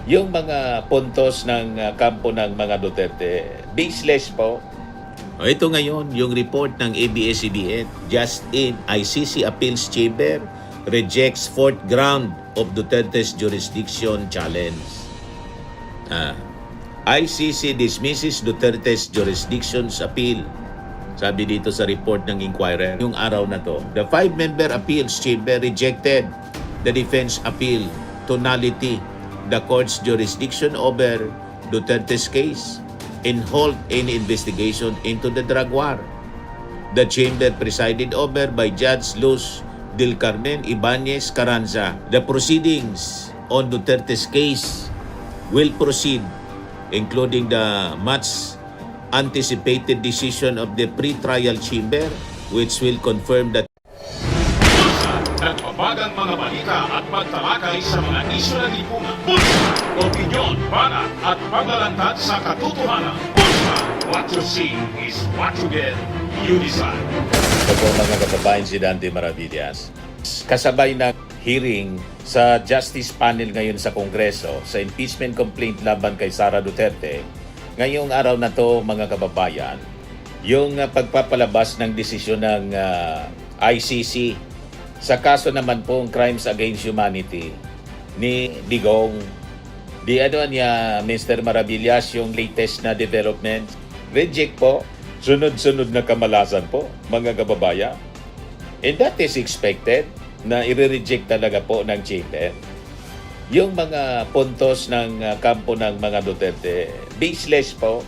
yung mga puntos ng kampo ng mga Duterte, baseless po. Ito ngayon, yung report ng ABS-CBN, just in, ICC Appeals Chamber rejects fourth ground of Duterte's jurisdiction challenge. ICC dismisses Duterte's jurisdiction's appeal. Sabi dito sa report ng Inquirer, yung araw na to, the five-member appeals chamber rejected the defense appeal to nullity the court's jurisdiction over Duterte's case and halt any investigation into the drug war. The chamber presided over by Judge Luz Del Carmen Ibanez Carranza. The proceedings on Duterte's case will proceed, including the much anticipated decision of the pre-trial chamber, which will confirm that nagbabagang mga balita at pagtalakay sa mga isyu ng lipunan. Bulsa! Opinyon, banat at paglalantad sa katotohanan. Bulsa! What you see is what you get. You decide. ito po mga kababayan si Dante Maravillas. Kasabay ng hearing sa Justice Panel ngayon sa Kongreso sa impeachment complaint laban kay Sara Duterte, ngayong araw na to mga kababayan, yung pagpapalabas ng desisyon ng ICC sa kaso naman pong crimes against humanity ni Digong. Di ano niya, Mr. Maravillas, yung latest na development. Reject po. Sunod-sunod na kamalasan po, mga kababayan. And that is expected na i-reject talaga po ng chamber. Yung mga puntos ng kampo ng mga Duterte, baseless po.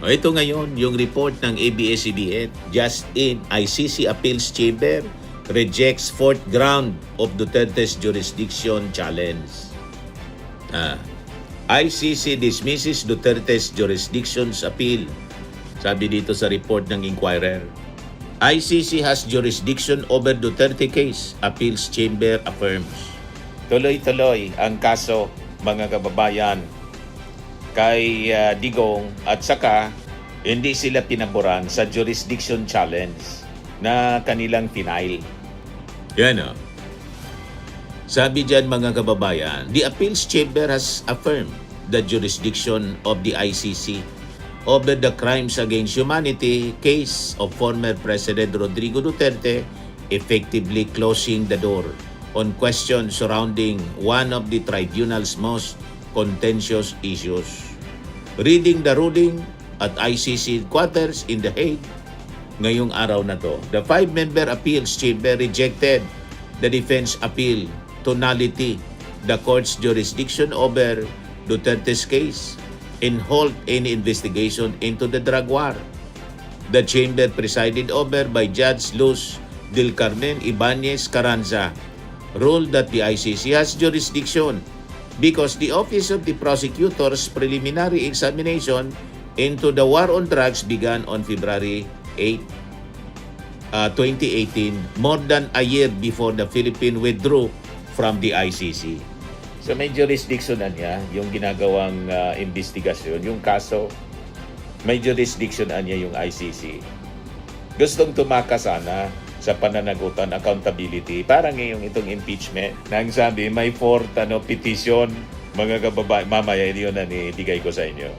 Ito ngayon, yung report ng ABS-CBN, just in, ICC Appeals Chamber rejects fourth ground of Duterte's jurisdiction challenge. ICC dismisses Duterte's jurisdiction's appeal. Sabi dito sa report ng Inquirer, ICC has jurisdiction over Duterte case, Appeals Chamber affirms. Tuloy-tuloy ang kaso, mga kababayan, kay Digong at saka hindi sila pinaboran sa jurisdiction challenge na kanilang final. Yan o. Sabi dyan mga kababayan, the Appeals Chamber has affirmed the jurisdiction of the ICC over the crimes against humanity case of former President Rodrigo Duterte, effectively closing the door on questions surrounding one of the tribunal's most contentious issues. Reading the ruling at ICC quarters in The Hague, ngayong araw na to, the five-member appeals chamber rejected the defense appeal to nullity the court's jurisdiction over Duterte's case and halt any investigation into the drug war. The chamber presided over by Judge Luz Del Carmen Ibanez Carranza ruled that the ICC has jurisdiction because the Office of the Prosecutor's preliminary examination into the war on drugs began on February 8, 2018, more than a year before the Philippines withdrew from the ICC. So may jurisdiction na niya yung ginagawang investigasyon, yung kaso, may jurisdiction na niya yung ICC. Gustong tumakas sana sa pananagutan, accountability, parang ngayong itong impeachment, nang sabi may fourth petition, mga kababayan, mamaya yun na ibigay ko sa inyo.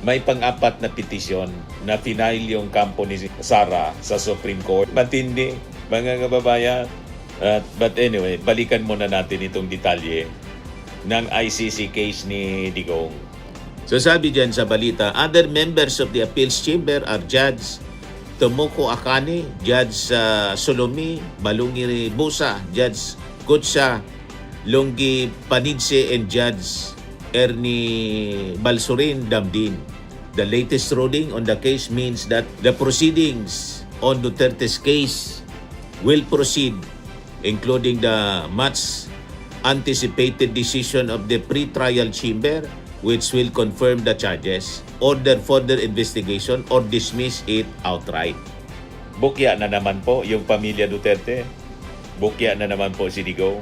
May pang-apat na petisyon na final yung kampo ni Sara sa Supreme Court. Matindi, mga kababayan. But anyway, balikan muna natin itong detalye ng ICC case ni Digong. So sabi dyan sa balita, other members of the appeals chamber are Judge Tomoko Akane, Judge Solomi Balungi Busa, Judge Kutsa Longgi Panidse, and Judge Ernie Balsurin Damdin. The latest ruling on the case means that the proceedings on Duterte's case will proceed, including the much anticipated decision of the pre-trial chamber, which will confirm the charges, order further investigation, or dismiss it outright. Bukya na naman po yung pamilya Duterte. Bukya na naman po si Digong.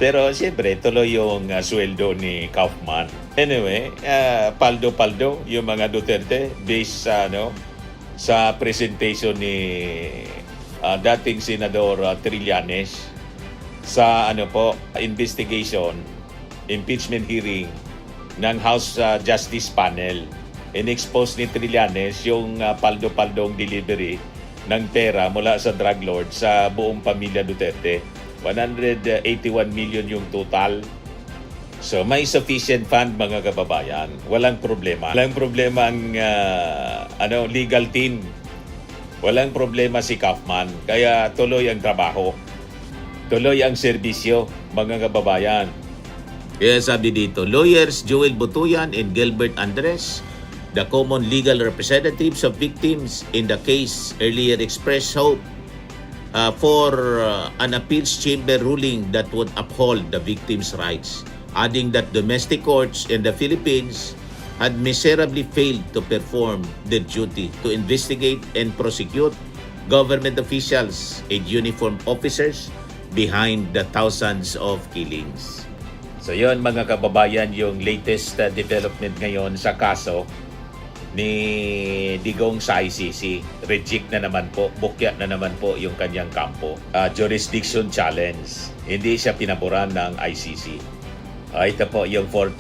Pero siyempre, tuloy yung sweldo ni Kaufman. Anyway, paldo-paldo yung mga Duterte based sa presentation ni dating Senador Trillanes sa investigation impeachment hearing ng House Justice Panel. In-expose ni Trillanes yung paldo-paldong delivery ng pera mula sa drug lord sa buong pamilya Duterte. 181 million yung total. So may sufficient fund mga kababayan. Walang problema. Walang problema ang legal team. Walang problema si Kaufman. Kaya tuloy ang trabaho. Tuloy ang serbisyo mga kababayan. Kaya sabi dito, lawyers Joel Butuyan and Gilbert Andres, the common legal representatives of victims in the case, earlier expressed hope for an appeals chamber ruling that would uphold the victims' rights, adding that domestic courts in the Philippines had miserably failed to perform their duty to investigate and prosecute government officials and uniformed officers behind the thousands of killings. So yun mga kababayan, yung latest development ngayon sa kaso ni Digong sa ICC. Reject na naman po, bukya na naman po yung kanyang kampo. Jurisdiction challenge. Hindi siya pinaboran ng ICC. Ito po yung fourth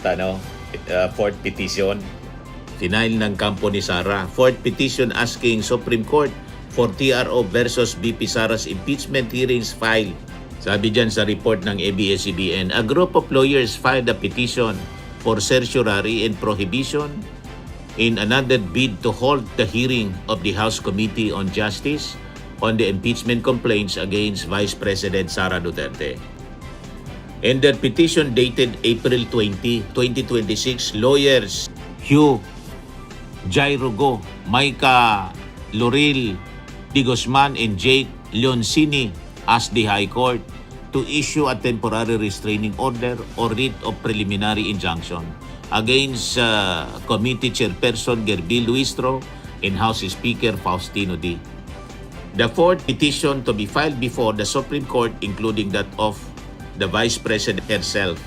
petition. Final ng kampo ni Sara. Fourth petition asking Supreme Court for TRO versus BP Sara's impeachment hearings filed. Sabi dyan sa report ng ABS-CBN, a group of lawyers filed a petition for certiorari and prohibition in another bid to hold the hearing of the House Committee on Justice on the impeachment complaints against Vice President Sara Duterte. In their petition dated April 20, 2026, lawyers Hugh Jairugo, Maika Loril Di Guzman, and Jake Leoncini asked the High Court to issue a temporary restraining order or writ of preliminary injunction against Committee Chairperson Gerbil Luistro and House Speaker Faustino D. The fourth petition to be filed before the Supreme Court, including that of the Vice President herself.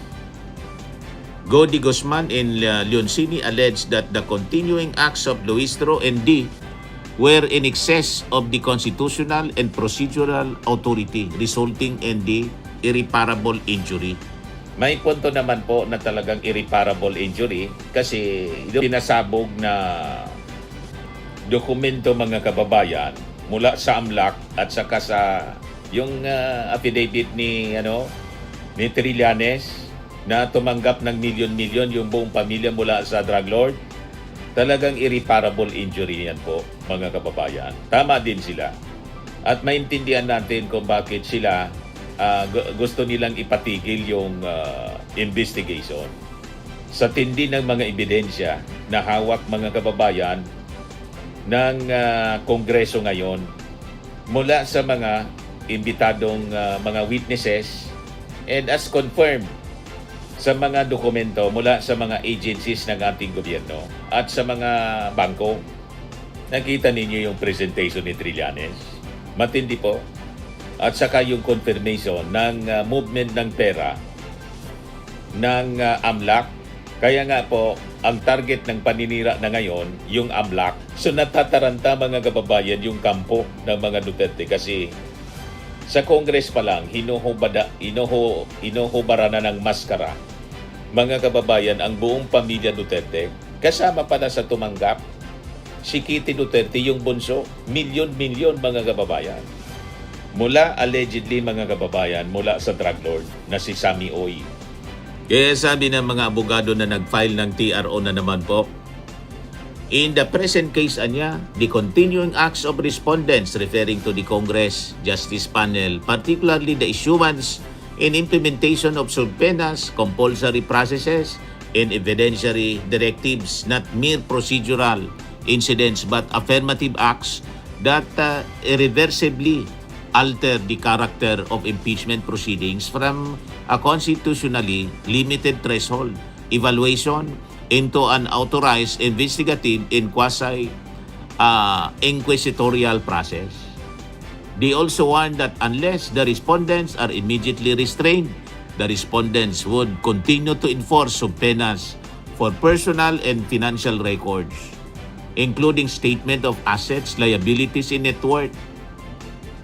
Go Di Guzman and Leoncini alleged that the continuing acts of Luistro and D were in excess of the constitutional and procedural authority, resulting in the irreparable injury. May punto naman po na talagang irreparable injury kasi pinasabog na dokumento mga kababayan mula sa AMLAC at saka sa yung affidavit ni Trillanes na tumanggap ng milyon-milyon yung buong pamilya mula sa drug lord. Talagang irreparable injury yan po, mga kababayan. Tama din sila. At maintindihan natin kung bakit sila gusto nilang ipatigil yung investigation. Sa tindi ng mga ebidensya na hawak mga kababayan ng Kongreso ngayon mula sa mga imbitadong mga witnesses and as confirmed sa mga dokumento mula sa mga agencies ng ating gobyerno at sa mga bangko. Nakita ninyo yung presentation ni Trillanes. Matindi po. At saka yung confirmation ng movement ng pera ng AMLAC. Kaya nga po, ang target ng paninira na ngayon, yung AMLAC. So natataranta mga kababayan yung kampo ng mga Duterte kasi sa Congress pa lang, hinuhubara na ng maskara mga kababayan ang buong pamilya Duterte. Kasama pala sa tumanggap si Kitty Duterte, yung bunso, milyon-milyon mga kababayan. Mula allegedly mga kababayan, mula sa drug lord na si Sammy Oy. Kaya sabi ng mga abogado na nag-file ng TRO na naman po, in the present case anya, the continuing acts of respondents referring to the Congress Justice Panel, particularly the issuance and implementation of subpoenas, compulsory processes, and evidentiary directives, not mere procedural incidents but affirmative acts that irreversibly alter the character of impeachment proceedings from a constitutionally limited threshold evaluation into an authorized investigative and quasi-inquisitorial process. They also warned that unless the respondents are immediately restrained, the respondents would continue to enforce subpoenas for personal and financial records, including statement of assets, liabilities, and net worth.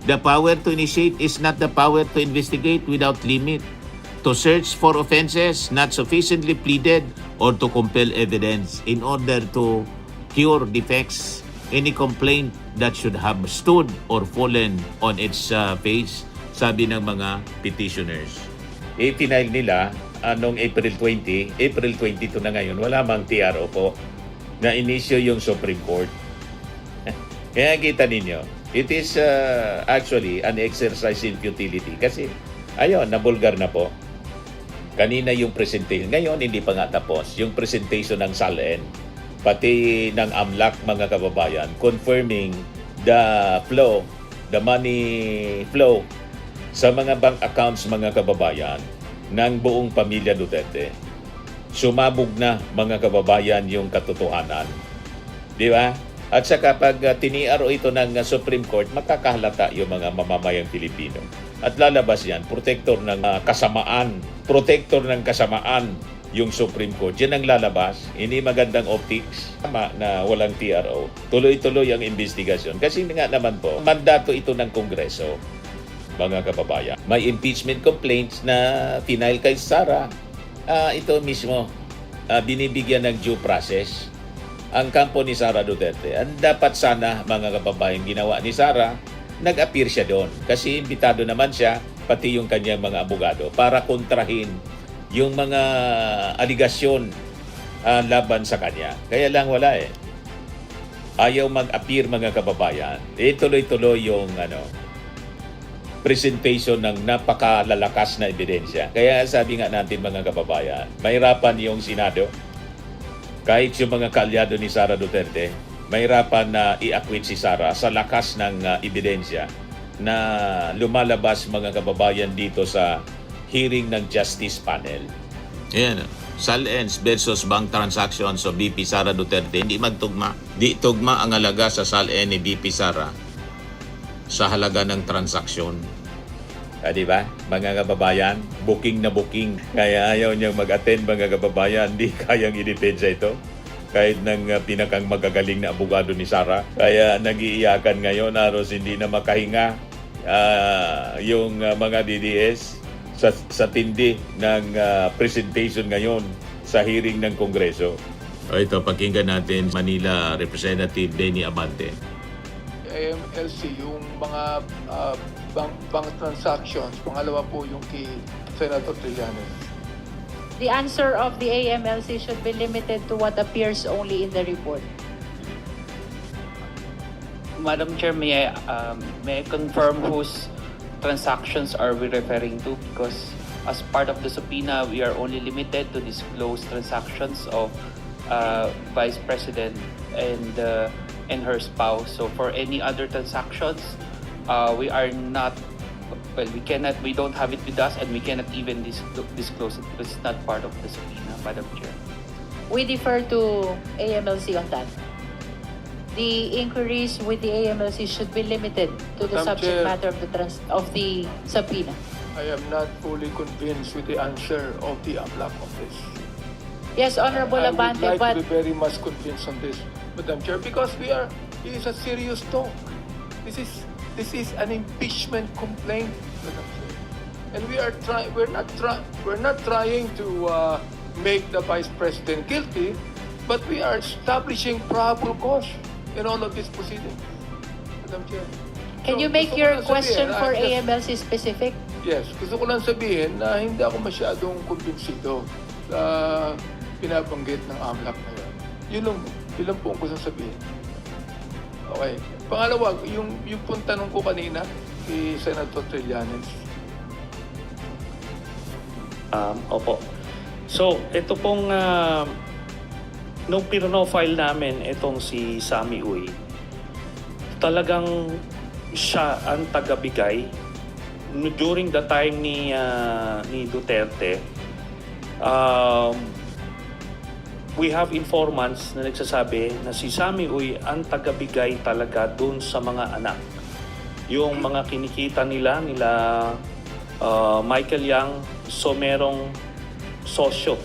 The power to initiate is not the power to investigate without limit. to search for offenses not sufficiently pleaded or to compel evidence in order to cure defects, any complaint that should have stood or fallen on its face, sabi ng mga petitioners. Final nila noong April 20, April 22 na ngayon, wala mang TRO po na inisyo yung Supreme Court. Kaya kita ninyo, it is actually an exercise in futility kasi ayun, nabulgar na po. Kanina yung presentation, ngayon hindi pa nga tapos, yung presentation ng SALN, pati ng AMLAC mga kababayan, confirming the flow, the money flow sa mga bank accounts mga kababayan ng buong pamilya Duterte. Sumabog na mga kababayan yung katotohanan. Di ba? At saka pag tiniaro ito ng Supreme Court, makakahalata yung mga mamamayang Pilipino. At lalabas yan, protector ng kasamaan yung Supreme Court. Yan ang lalabas. Hindi magandang optics. Tama na walang TRO. Tuloy-tuloy ang investigasyon. Kasi nga naman po, mandato ito ng Kongreso, mga kababayan. May impeachment complaints na final kay Sara. Ito mismo, binibigyan ng due process ang kampo ni Sara Duterte. Ang dapat sana, mga kababayan, ginawa ni Sara, nag-appear siya doon. Kasi imbitado naman siya, pati yung kanyang mga abogado, para kontrahin yung mga aligasyon laban sa kanya. Kaya lang wala eh. Ayaw mag-appear mga kababayan. Tuloy-tuloy yung presentation ng napakalalakas na ebidensya. Kaya sabi nga natin mga kababayan, mahirapan yung Senado. Kahit yung mga kaalyado ni Sara Duterte, mahirapan na i-acquit si Sara sa lakas ng ebidensya na lumalabas mga kababayan dito sa hearing ng Justice Panel. Yan, SALENS versus bank transactions of BP Sara Duterte, hindi magtugma. Di tugma ang halaga sa SALN ni BP Sara sa halaga ng transaksyon. Di ba? Mga kababayan, booking na booking. Kaya ayaw niyang mag-attend mga kababayan, di kayang i-depensa ito. Kahit ng pinakang magagaling na abogado ni Sara. Kaya nag-iiyakan ngayon, halos hindi na makahinga yung mga DDS sa tindi ng presentation ngayon sa hearing ng Kongreso. Ito, pakinggan natin Manila Representative Benny Abante. AMLC, yung mga bank transactions, pangalawa po yung kay Senator Trillanes. The answer of the AMLC should be limited to what appears only in the report. Madam Chair, may I confirm whose transactions are we referring to? Because as part of the subpoena, we are only limited to disclose transactions of Vice President and her spouse. So for any other transactions, we are not. Well, we don't have it with us, and we cannot even disclose it because it's not part of the subpoena, Madam Chair. We defer to AMLC on that. The inquiries with the AMLC should be limited to the Madam subject Chair. matter of the subpoena. I am not fully convinced with the answer of the AMLAC on this. Yes, Honorable I would Abante, like but to be very much convinced on this, Madam Chair, because it is a serious talk. This is an impeachment complaint, Madam Chair. And we're not trying to make the Vice President guilty, but we are establishing probable cause in all of these proceedings, Madam Chair. can you So, make gusto ko your lang question sabihin, for just- AMLC specific? Yes, gusto ko lang sabihin na hindi ako masyadong kumbinsido sa pinabanggit ng AMLAC na yan. Yun lang po ang gusto sabihin. Okay. Pangalawa, yung pong tanong ko kanina kay Senator Trillanes. Opo. So, ito pong nung file namin itong si Sammy Uy, talagang siya ang tagabigay during the time ni Duterte. We have informants na nagsasabi na si Sammy Uy ang tagabigay talaga dun sa mga anak. Yung mga kinikita nila Michael Yang, so merong sosyo,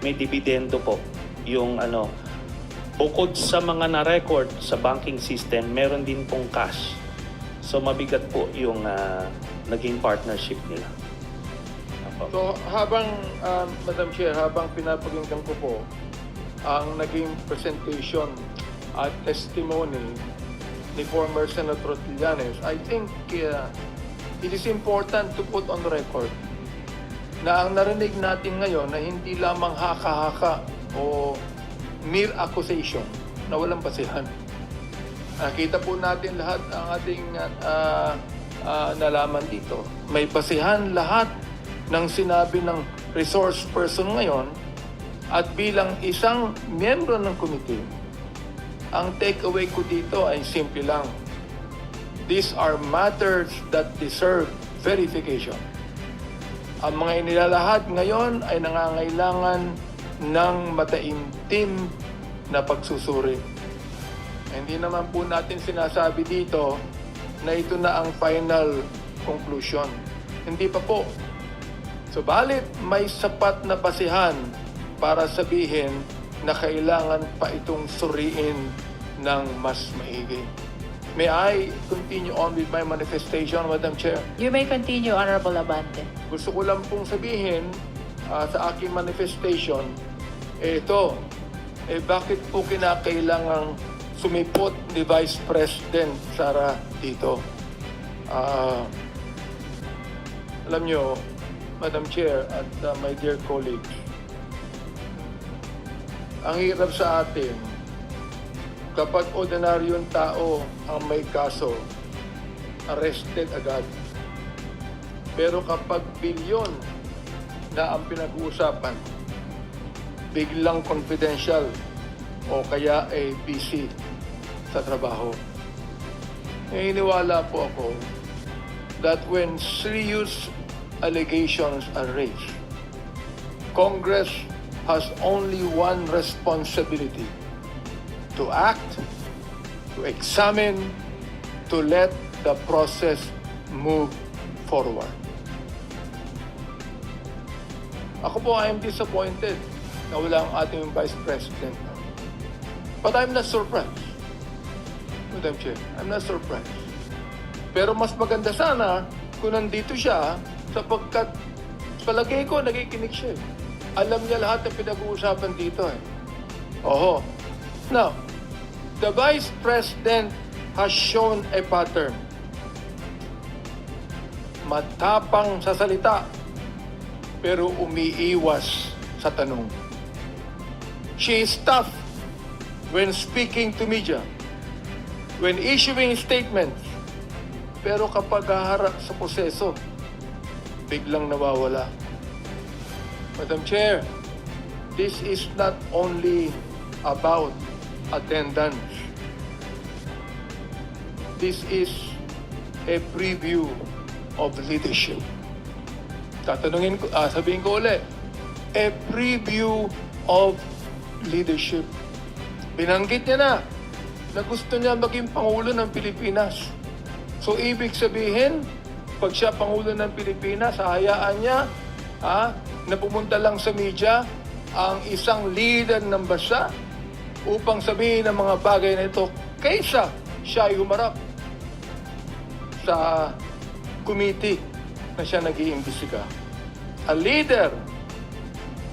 may dividendo po. Yung bukod sa mga na-record sa banking system, meron din pong cash. So mabigat po yung naging partnership nila. So habang, Madam Chair, habang pinapakinggan ko po ang naging presentation at testimony ni former Senator Trillanes, I think it is important to put on record na ang narinig natin ngayon na hindi lamang haka-haka o mere accusation na walang basihan. Nakita po natin lahat ang ating nalaman dito. May basihan lahat ng sinabi ng resource person ngayon at bilang isang miyembro ng committee, ang takeaway ko dito ay simple lang. These are matters that deserve verification. Ang mga inilalahad ngayon ay nangangailangan ng mataimtim na pagsusuri. Hindi naman po natin sinasabi dito na ito na ang final conclusion. Hindi pa po. Subalit may sapat na basihan para sabihin na kailangan pa itong suriin ng mas maigi. May I continue on with my manifestation, Madam Chair? You may continue, Honorable Abante. Gusto ko lang pong sabihin sa aking manifestation, bakit po kinakailangang sumipot ni Vice President Sara dito? Alam nyo, Madam Chair at my dear colleagues, ang hirap sa atin kapag ordinaryong tao ang may kaso, arrested agad. Pero kapag bilyon na ang pinag-uusapan, biglang confidential o kaya ay busy sa trabaho. Naniniwala po ako that when serious allegations are raised, Congress has only one responsibility: to act, to examine, to let the process move forward. Ako po, I am disappointed na wala ang ating Vice President. But I'm not surprised, Madam Chair. I'm not surprised. Pero mas maganda sana kung nandito siya sapagkat palagay ko nakikinig siya. Alam niya lahat ng pinag-uusapan dito. Oho. Now, the Vice President has shown a pattern. Matapang sa salita, pero umiiwas sa tanong. She is tough when speaking to media, when issuing statements, pero kapag haharap sa proseso, biglang nawawala. Madam Chair, this is not only about attendance. This is a preview of leadership. Sabihin ko ulit, a preview of leadership. Binanggit niya na gusto niya maging Pangulo ng Pilipinas. So, ibig sabihin, pag siya Pangulo ng Pilipinas, hahayaan niya na pumunta lang sa media ang isang leader ng bansa upang sabihin ang mga bagay na ito kaysa siya ay humarap sa committee na siya nag-iimbestiga. A leader,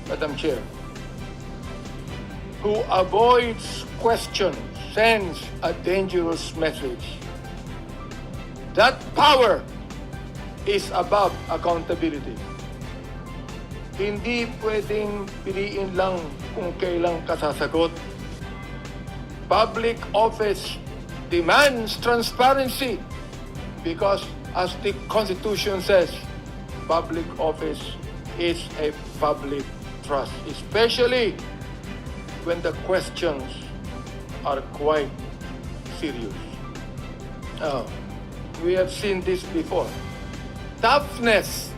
Madam Chair, who avoids questions sends a dangerous message. That power is above accountability. Hindi pwedeng piliin lang kung kailang kasasagot. Public office demands transparency because, as the Constitution says, public office is a public trust, especially when the questions are quite serious. We have seen this before. Toughness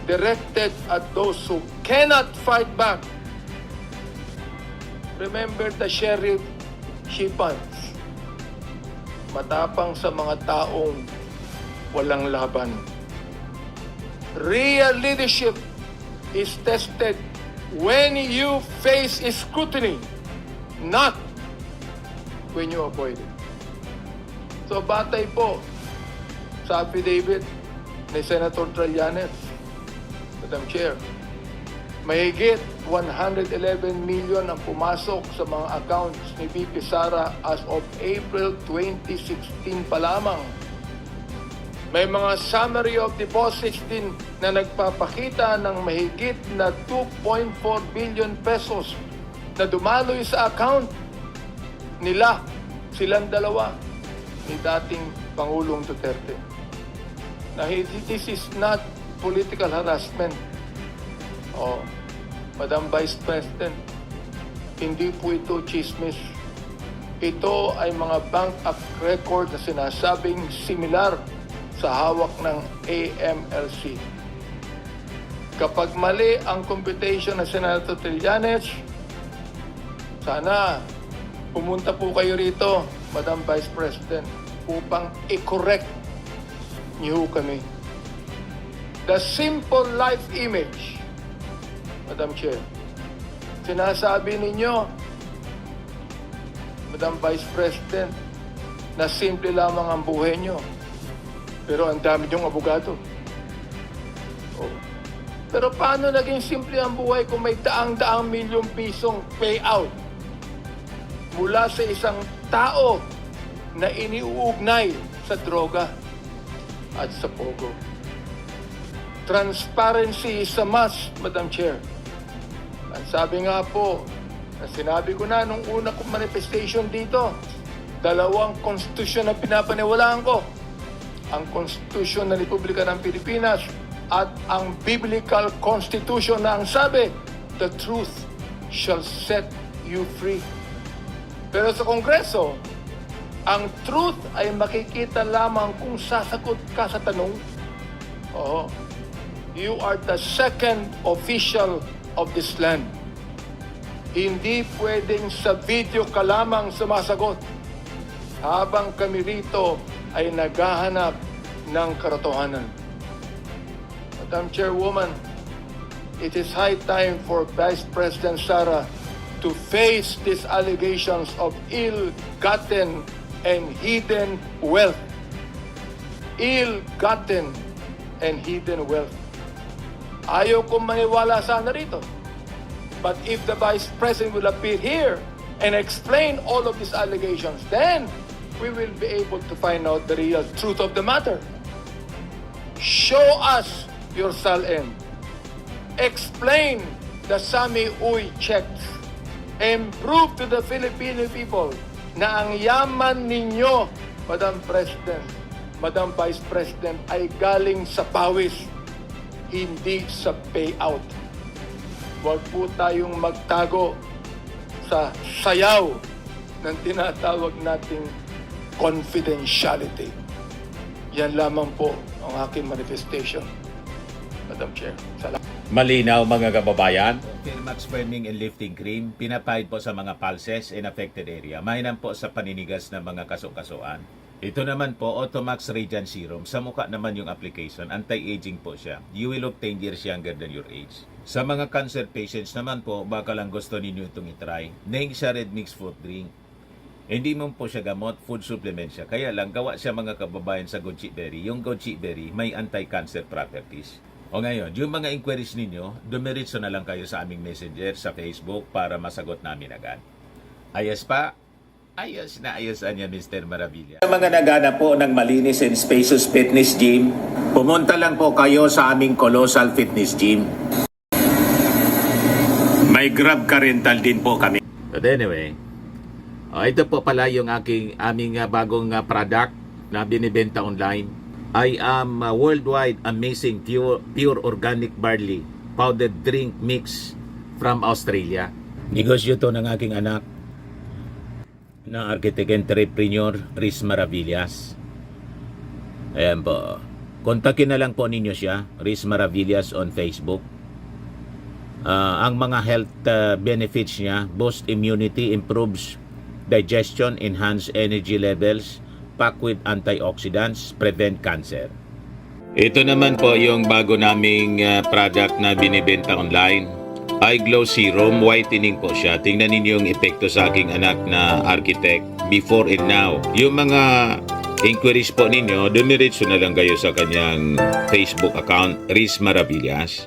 directed at those who cannot fight back. Remember the Sheriff Shipans. Matapang sa mga taong walang laban. Real leadership is tested when you face scrutiny, not when you avoid it. So batay po sa affidavit ni Senator Trillanes, Madam Chair, mahigit 111 million ang pumasok sa mga accounts ni VP Sara as of April 2016 pa lamang. May mga summary of deposits din na nagpapakita ng mahigit na 2.4 billion pesos na dumaloy sa account nila, silang dalawa, ni dating Pangulong Duterte. Na this is not political harassment. Oh, Madam Vice President, hindi po ito chismis. Ito ay mga bank record na sinasabing similar sa hawak ng AMLC. Kapag mali ang computation ng Senator Trillanes, sana pumunta po kayo rito, Madam Vice President, upang i-correct niyo kami. The simple life image, Madam Chair, sinasabi ninyo, Madam Vice President, na simple lamang ang buhay nyo. Pero ang dami niyong abogado. Oh. Pero paano naging simple ang buhay kung may daang-daang milyong pisong payout mula sa isang tao na iniuugnay sa droga at sa pogo? Transparency is a must, Madam Chair. Ang sabi nga po, na sinabi ko na nung una kong manifestation dito, dalawang konstitusyon na pinapaniwalaan ko. Ang Konstitusyon ng Republika ng Pilipinas at ang Biblical Constitution na ang sabi, the truth shall set you free. Pero sa Kongreso, ang truth ay makikita lamang kung sasagot ka sa tanong. Oo. You are the second official of this land. Hindi pwedeng sa video ka lamang sumasagot habang kami rito ay naghahanap ng katotohanan. Madam Chairwoman, it is high time for Vice President Sara to face these allegations of ill-gotten and hidden wealth. Ill-gotten and hidden wealth. Ayaw kong maniwala sana rito. But if the Vice President will appear here and explain all of these allegations, then we will be able to find out the real truth of the matter. Show us your SALN. Explain the Sami Uy checks. And prove to the Filipino people na ang yaman ninyo, Madam President, Madam Vice President, ay galing sa pawis, hindi sa payout. Huwag po tayong magtago sa sayaw ng tinatawag nating confidentiality. Yan lamang po ang aking manifestation, Madam Chair. Salamat. Malinaw mga kababayan. Firmax Firming and Lifting Cream, pinapahid po sa mga pulses in affected area. Mainam po sa paninigas ng mga kaso-kasuan. Ito naman po, Automax Radiant Serum. Sa mukha naman yung application, anti-aging po siya. You will look 10 years younger than your age. Sa mga cancer patients naman po, baka lang gusto ninyo itong itry. Neng siya red mix fruit drink. Hindi mo po siya gamot, food supplement siya. Kaya lang, gawa siya mga kababayan sa goji berry. Yung goji berry, may anti-cancer properties. O ngayon, yung mga inquiries ninyo, dumiritso na lang kayo sa aming messenger sa Facebook para masagot namin agad. Ayos pa? Ayos na ayos niya, Mr. Maravilla. Sa mga naghanap po ng malinis and spacious fitness gym, pumunta lang po kayo sa aming Colossal Fitness Gym. May Grab car rental din po kami. But anyway, ito po pala yung aming bagong product na binibenta online. I am worldwide amazing pure organic barley powdered drink mix from Australia. Negosyo to ng aking anak na architect entrepreneur Riz Maravillas. Ayan po. Kontakin na lang po ninyo siya, Riz Maravillas on Facebook. Ang mga health benefits niya, boost immunity, improves digestion, enhance energy levels, packed with antioxidants, prevent cancer. Ito naman po yung bago naming product na binibenta online. Eye Glow Serum, whitening po siya. Tingnan ninyo yung epekto sa aking anak na architect before and now. Yung mga inquiries po ninyo, dumiretso na lang kayo sa kanyang Facebook account, Riz Maravillas.